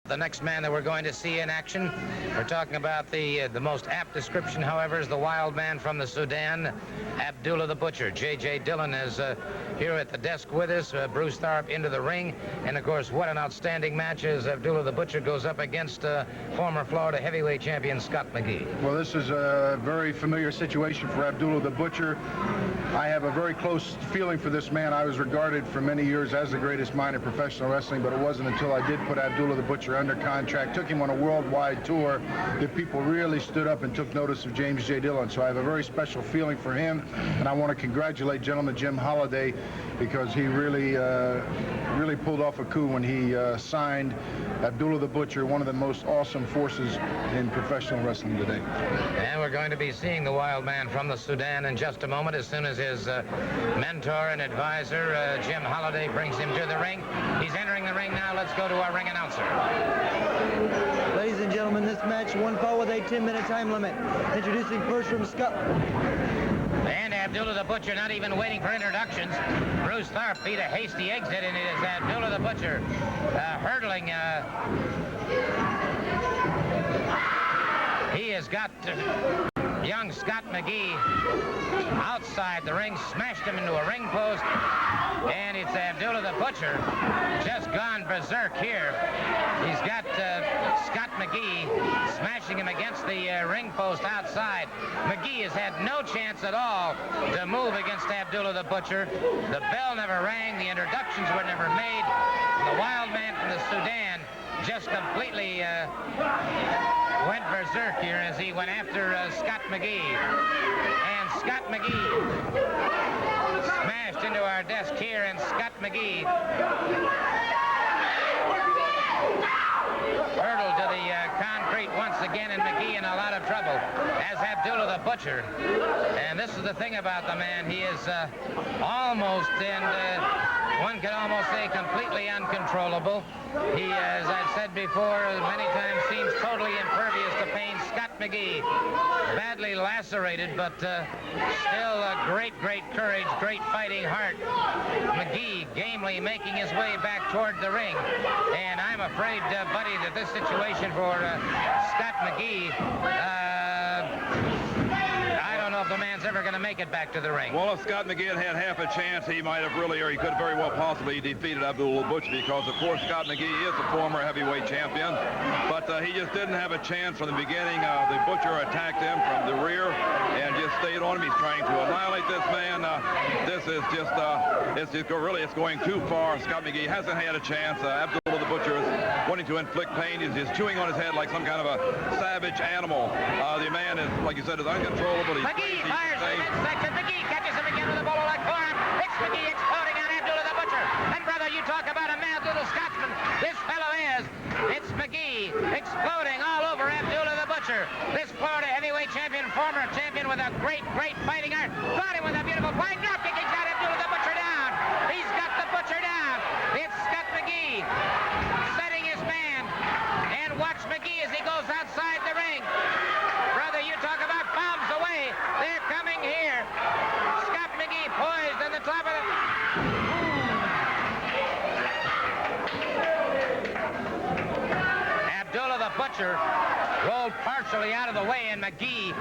The next man that we're going to see in action, we're talking about the most apt description, however, is the wild man from the Sudan, Abdullah the Butcher. J.J. Dillon is here at the desk with us. Bruce Tharp into the ring. And, of course, what an outstanding match as Abdullah the Butcher goes up against former Florida heavyweight champion Scott McGhee. Well, this is a very familiar situation for Abdullah the Butcher. I have a very close feeling for this man. I was regarded for many years as the greatest mind in professional wrestling, but it wasn't until I did put Abdullah the Butcher under contract, took him on a worldwide tour, that people really stood up and took notice of James J. Dillon. So I have a very special feeling for him, and I want to congratulate gentleman Jim Holliday, because he really pulled off a coup when he signed Abdullah the Butcher, one of the most awesome forces in professional wrestling today. And we're going to be seeing the wild man from the Sudan in just a moment, as soon as his mentor and advisor, Jim Holliday, brings him to the ring. He's entering the ring now. Let's go to our ring announcer. Ladies and gentlemen, this match, one fall with a 10-minute time limit. Introducing first from Scotland. And Abdullah the Butcher not even waiting for introductions. Bruce Tharp beat a hasty exit, and it is Abdullah the Butcher hurdling. He has got young Scott McGhee outside the ring, smashed him into a ring post, and it's Abdullah the Butcher just gone berserk here. He's got Scott McGhee smashing him against the ring post outside. McGhee has had no chance at all to move against Abdullah the Butcher. The bell never rang, the introductions were never made. The wild man from the Sudan just completely went berserk here as he went after Scott McGhee. And Scott McGhee smashed into our desk here, and Scott McGhee hurtled to the concrete once again, and McGhee in a lot of trouble, as Abdullah the Butcher. And this is the thing about the man. He is almost, and one could almost say completely uncontrollable. He, as I've said before many times, seems totally impervious to pain. Scott McGhee, badly lacerated, but still great courage, great fighting heart. McGhee gamely making his way back toward the ring. And I'm afraid, buddy, that this situation for Scott McGhee, I don't know if the man's ever going to make it back to the ring. Well, if Scott McGhee had half a chance, he might have really, or he could have very well possibly defeated Abdullah the Butcher, because, of course, Scott McGhee is a former heavyweight champion, but he just didn't have a chance from the beginning. The Butcher attacked him from the rear and just stayed on him. He's trying to annihilate this man. This is just, it's going too far. Scott McGhee hasn't had a chance. Abdullah the Butcher is wanting to inflict pain. He's just chewing on his head like some kind of a savage animal. The man is, like you said, is uncontrollable. McGhee fires the midsection. McGhee catches him again with a bolo-like forearm. It's McGhee exploding on Abdullah the Butcher. And, brother, you talk about a mad little Scotsman. This fellow is. It's McGhee exploding all over Abdullah the Butcher. This Florida heavyweight champion, former champion with a great fighting art. Got him with a beautiful flying drop kick. He's got Abdullah the Butcher down. He's got the Butcher down. It's Scott McGhee setting his man. And watch McGhee as he goes outside the ring. Brother, you talk about bombs away. They're coming here. Scott McGhee poised on the top of the... Abdullah the Butcher rolled partially out of the way, and McGhee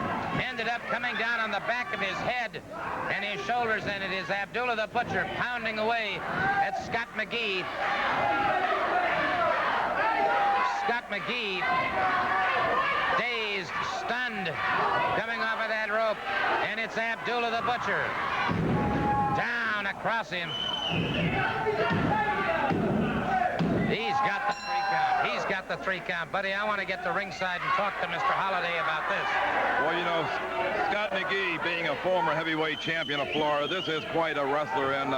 ended up coming down on the back of his head and his shoulders, and it is Abdullah the Butcher pounding away at Scott McGhee. Scott McGhee, dazed, stunned, coming off of that rope, and it's Abdullah the Butcher. Down across him. He's got the 3 count. He's got the 3 count. Buddy, I want to get to ringside and talk to Mr. Holliday about this. Well, you know, Scott McGhee, being a former heavyweight champion of Florida, this is quite a wrestler. And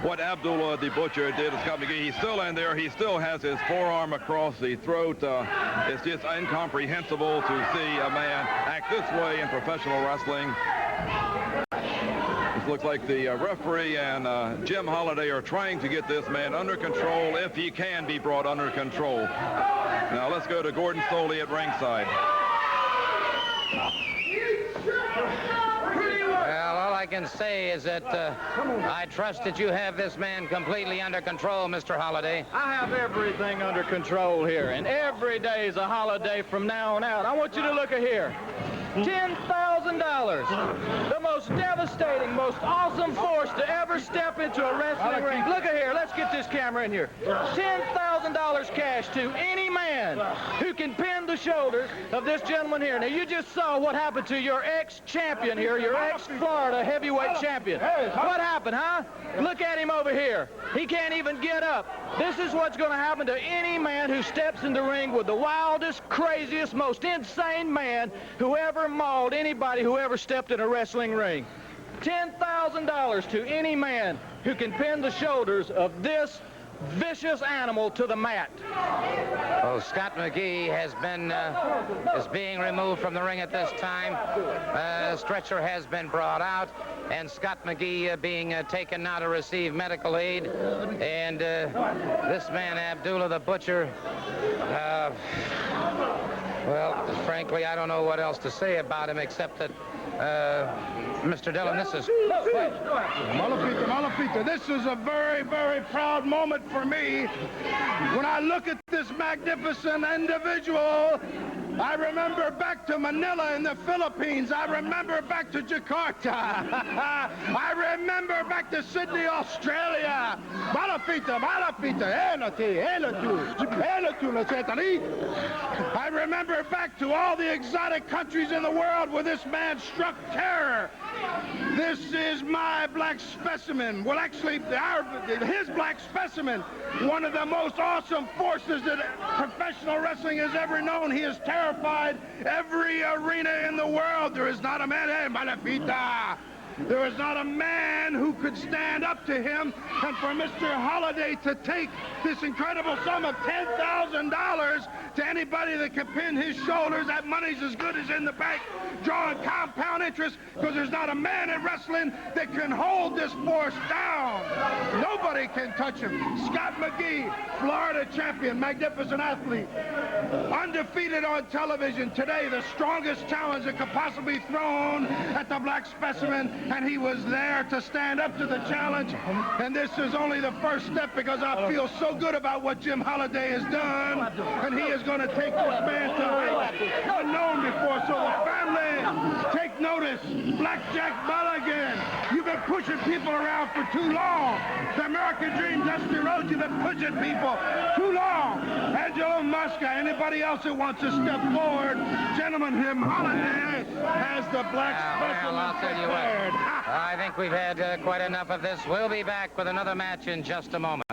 what Abdullah the Butcher did to Scott McGhee, he's still in there. He still has his forearm across the throat. It's just incomprehensible to see a man act this way in professional wrestling. It looks like the referee and Jim Holliday are trying to get this man under control, if he can be brought under control. Now let's go to Gordon Stoley at ringside. Well, all I can say is that I trust that you have this man completely under control, Mr. Holliday. I have everything under control here, and every day is a holiday from now on out. I want you to look at here. $10,000. The most devastating, most awesome force to ever step into a wrestling ring. Look at here. Let's get this camera in here. $10,000 cash to any man who can pin the shoulders of this gentleman here. Now, you just saw what happened to your ex-champion here, your ex-Florida heavyweight champion. What happened, huh? Look at him over here. He can't even get up. This is what's going to happen to any man who steps in the ring with the wildest, craziest, most insane man who ever mauled anybody who ever stepped in a wrestling ring. $10,000 to any man who can pin the shoulders of this vicious animal to the mat. Well, Scott McGhee has been is being removed from the ring at this time. Stretcher has been brought out, and Scott McGhee being taken now to receive medical aid. And this man, Abdullah the Butcher, well, frankly, I don't know what else to say about him except that, Mr. Dillon, this is... Malafita, this is a very, very proud moment for me. When I look at this magnificent individual, I remember back to Manila in the Philippines. I remember back to Jakarta. I remember back to Sydney, Australia. Malafita, I remember back to all the exotic countries in the world where this man struck terror. This is my black specimen. Well, actually, his black specimen, one of the most awesome forces that professional wrestling has ever known. He has terrified every arena in the world. There is not a man, hey, Malafita. There is not a man who could stand up to him, and for Mr. Holliday to take this incredible sum of $10,000 to anybody that can pin his shoulders, that money's as good as in the bank, drawing compound interest, because there's not a man in wrestling that can hold this force down. Nobody can touch him. Scott McGhee, Florida champion, magnificent athlete, undefeated on television. Today, the strongest challenge that could possibly be thrown at the black specimen, and he was there to stand up to the challenge. And this is only the first step, because I feel so good about what Jim Holliday has done, and he is going to take this man to heights unknown before. So the family, take notice. Blackjack Mulligan, you've been pushing people around for too long. The American Dream, Dusty Rhodes, you've been pushing people too long. Angelo Mosca, anybody else that wants to step forward, gentlemen, Jim Holliday has the black specimen. Well, I'll tell you what. I think we've had quite enough of this. We'll be back with another match in just a moment.